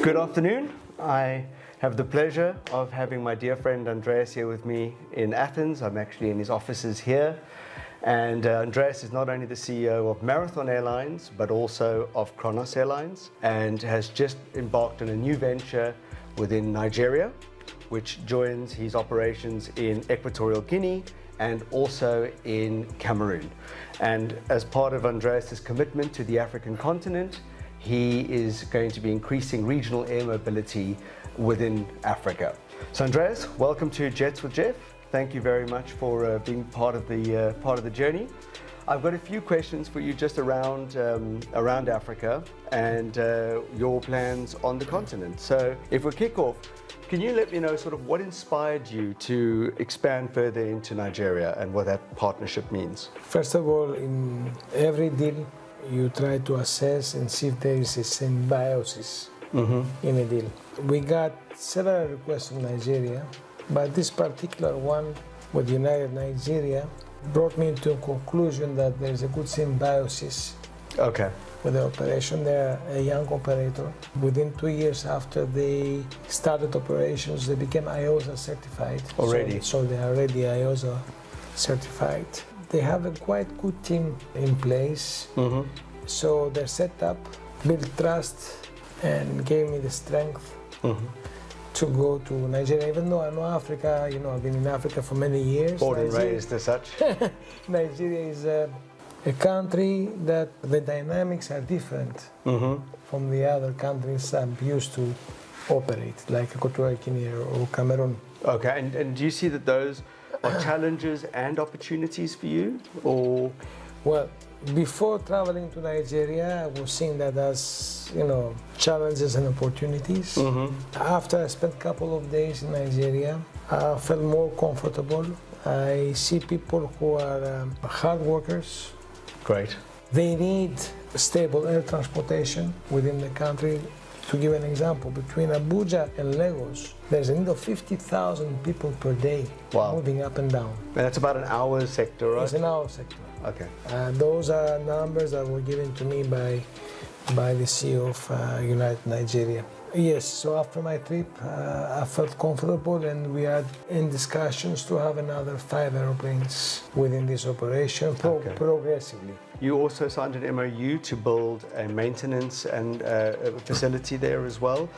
Good afternoon. I have the pleasure of having my dear friend Andreas here with me in Athens. I'm actually in his offices here. And Andreas is not only the CEO of Marathon Airlines, but also of Kronos Airlines, and has just embarked on a new venture within Nigeria, which joins his operations in Equatorial Guinea and also in Cameroon. And as part of Andreas's commitment to the African continent, he is going to be increasing regional air mobility within Africa. So Andreas, welcome to Jets with Jeff. Thank you very much for being part of the journey. I've got a few questions for you just around Africa and your plans on the continent. So if we kick off, can you let me know sort of what inspired you to expand further into Nigeria and what that partnership means? First of all, in every deal, you try to assess and see if there is a symbiosis in a deal. We got several requests from Nigeria, but this particular one with United Nigeria brought me to a conclusion that there is a good symbiosis with the operation. They're a young operator. Within 2 years after they started operations, they became IOSA certified. Already? So they are already IOSA certified. They have a quite good team in place. So their setup built trust and gave me the strength to go to Nigeria. Even though I know Africa, I've been in Africa for many years. Born and raised as such. Nigeria is a country that the dynamics are different from the other countries I'm used to operate, like Equatorial Guinea or Cameroon. Okay, and do you see that those are challenges and opportunities for you, or? Well, before traveling to Nigeria, I was seeing that as, challenges and opportunities. After I spent a couple of days in Nigeria, I felt more comfortable. I see people who are hard workers. Great. They need stable air transportation within the country. To give an example, between Abuja and Lagos, there's a need of 50,000 people per day moving up and down. And that's about an hour sector, right? It's an hour sector. Okay. Those are numbers that were given to me by the CEO of United Nigeria. Yes, so after my trip, I felt comfortable, and we are in discussions to have another 5 aeroplanes within this operation progressively. You also signed an MOU to build a maintenance and facility there as well.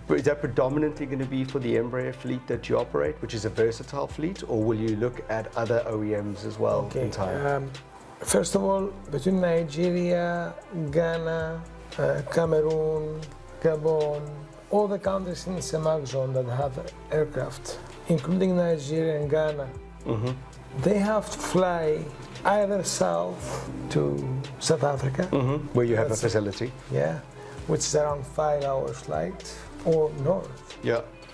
Is that predominantly going to be for the Embraer fleet that you operate, which is a versatile fleet, or will you look at other OEMs as well in time? First of all, between Nigeria, Ghana, Cameroon, Gabon, all the countries in the CEMAC zone that have aircraft, including Nigeria and Ghana, they have to fly either south to South Africa, where you have a facility, which is around 5 hours flight, or north,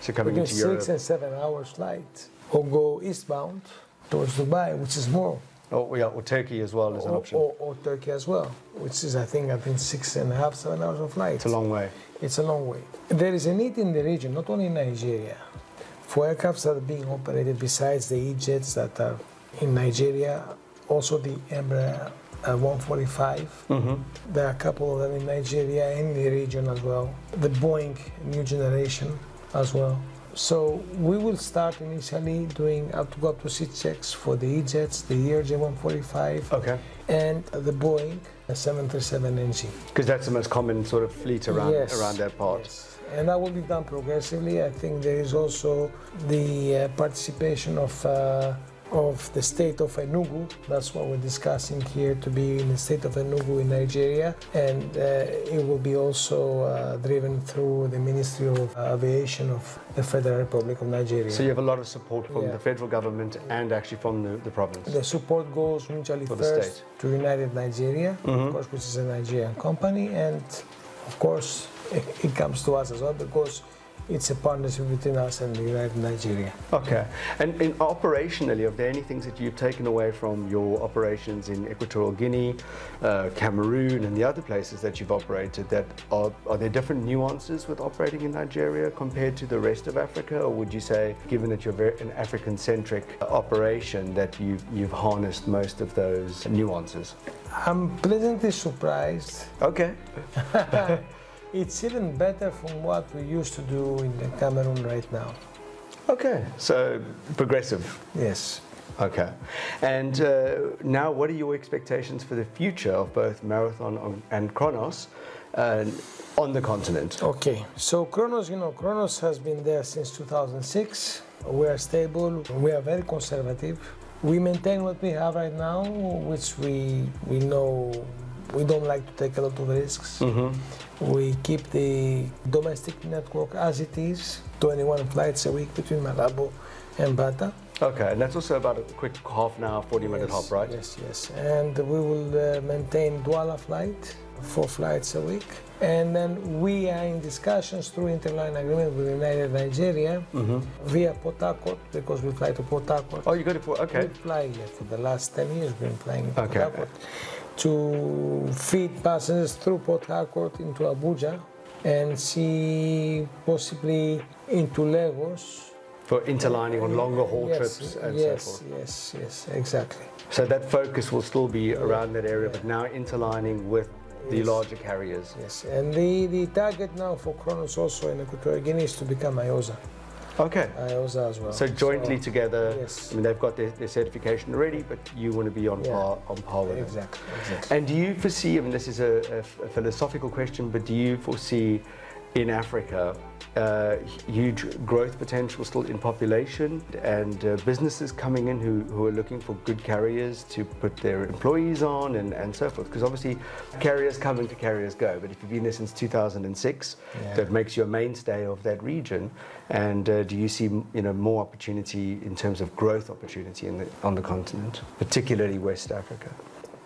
so coming into Europe, 6 and 7 hours flight, or go eastbound towards Dubai, which is more. Or Turkey as well as an option. Or Turkey as well, which is I think 6.5, 7 hours of flight. It's a long way. It's a long way. There is a need in the region, not only in Nigeria, for aircrafts that are being operated besides the E-jets that are in Nigeria, also the Embraer 145. There are a couple of them in Nigeria and in the region as well. The Boeing new generation as well. So we will start initially doing up to C checks for the E-jets, the ERJ 145, and the Boeing 737NG. Because that's the most common sort of fleet around that part. Yes. And that will be done progressively. I think there is also the participation of the state of Enugu. That's what we're discussing here, to be in the state of Enugu in Nigeria, and it will be also driven through the Ministry of Aviation of the Federal Republic of Nigeria. So you have a lot of support from the federal government and actually from the province. The support goes mutually first to United Nigeria, of course, which is a Nigerian company, and of course it comes to us as well, because it's a partnership between us and the United Nigeria. Okay. And operationally, are there any things that you've taken away from your operations in Equatorial Guinea, Cameroon, and the other places that you've operated? That are there different nuances with operating in Nigeria compared to the rest of Africa, or would you say, given that you're an African-centric operation, that you've harnessed most of those nuances? I'm pleasantly surprised. Okay. it's even better from what we used to do in the Cameroon right now. Okay, so progressive. Yes. Okay. And now, what are your expectations for the future of both Marathon and Kronos on the continent? Okay, so Kronos has been there since 2006. We are stable, we are very conservative. We maintain what we have right now, which we know we don't like to take a lot of risks. We keep the domestic network as it is, 21 flights a week between Malabo and Bata. Okay, and that's also about a quick half an hour, 40-minute hop, right? Yes. And we will maintain Douala flight, 4 flights a week. And then we are in discussions through interline agreement with United Nigeria via Port Harcourt, because we fly to Port Harcourt. Oh, you got it for, okay. We fly here for the last 10 years, we've been flying to Okay. Port Harcourt to feed passengers through Port Harcourt into Abuja and see possibly into Lagos. For interlining on longer haul trips and so forth. Yes, exactly. So that focus will still be around that area, but now interlining with the larger carriers. Yes, and the target now for Kronos also in Equatorial Guinea is to become IOSA. Okay. IOSA as well. So jointly together, yes. I mean, they've got their certification already, but you want to be on par with them. Exactly. And do you foresee, I mean, this is a philosophical question, but do you foresee in Africa huge growth potential still in population and businesses coming in who are looking for good carriers to put their employees on and so forth? Because obviously carriers come and carriers go, but if you've been there since 2006, that makes you a mainstay of that region. And do you see more opportunity in terms of growth opportunity on the continent, particularly West Africa?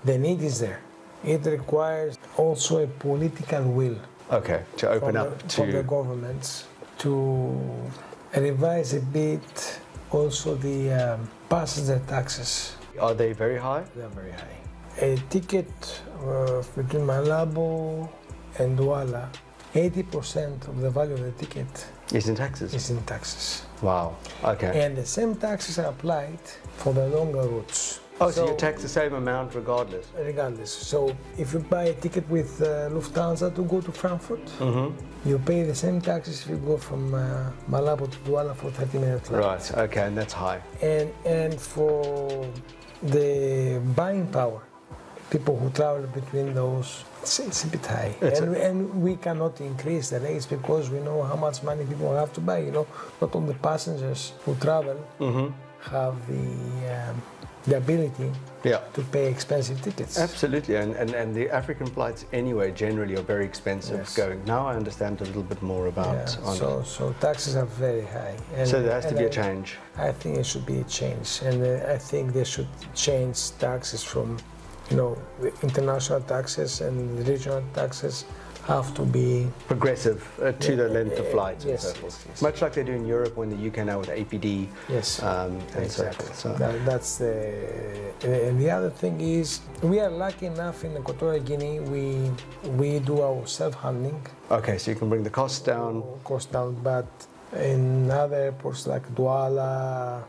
The need is there. It requires also a political will. Okay, to open up to from the governments to revise a bit also the passenger taxes. Are they very high? They're very high. A ticket between Malabo and Douala, 80% of the value of the ticket is in taxes. Is in taxes. Wow. Okay. And the same taxes are applied for the longer routes. Oh, so you tax the same amount regardless? Regardless. So if you buy a ticket with Lufthansa to go to Frankfurt, you pay the same taxes if you go from Malabo to Douala for 30-minute flight. Right, okay, and that's high. And for the buying power, people who travel between those, it's a bit high. And we cannot increase the rates because we know how much money people have to buy. Not all the passengers who travel have the ability to pay expensive tickets. Absolutely, and the African flights anyway generally are very expensive going. Now I understand a little bit more about so taxes are very high. And, so there has to be a change. I think there should be a change, and I think they should change taxes from, the international taxes and regional taxes have to be progressive to the length of flights and yes, so forth. Yes. Much like they do in Europe or in the UK now with APD. Yes, and exactly. So forth. So. That's and the other thing is we are lucky enough in Equatorial Guinea we do our self-handling. Okay, so you can bring the costs down. But in other airports like Douala,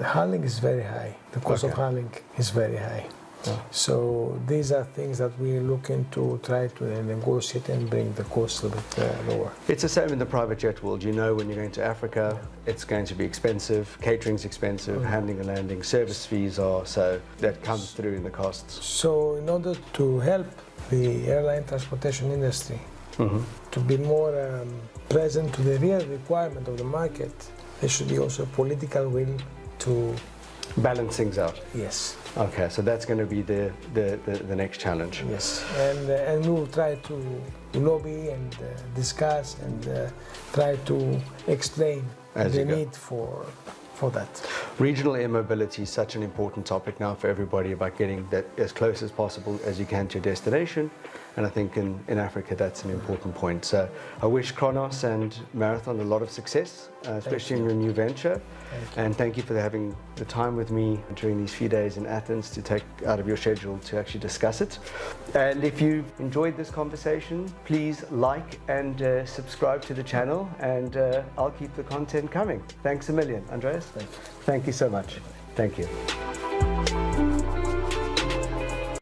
handling is very high. The cost of handling is very high. Yeah. So these are things that we're looking to try to negotiate and bring the cost a bit lower. It's the same in the private jet world. When you're going to Africa, it's going to be expensive, catering's expensive, handling and landing, service fees are, so that comes through in the costs. So in order to help the airline transportation industry to be more present to the real requirement of the market, there should be also a political will to balance things out. Yes. Okay, so that's going to be the next challenge. Yes, and we will try to lobby and discuss and try to explain the need for that. Regional air mobility is such an important topic now for everybody about getting that as close as possible as you can to your destination. And I think in Africa that's an important point. So I wish Kronos and Marathon a lot of success, especially in your new venture. And thank you for having the time with me during these few days in Athens to take out of your schedule to actually discuss it. And if you enjoyed this conversation, please like and subscribe to the channel, and I'll keep the content coming. Thanks a million, Andreas. Thank you. Thank you so much. Thank you.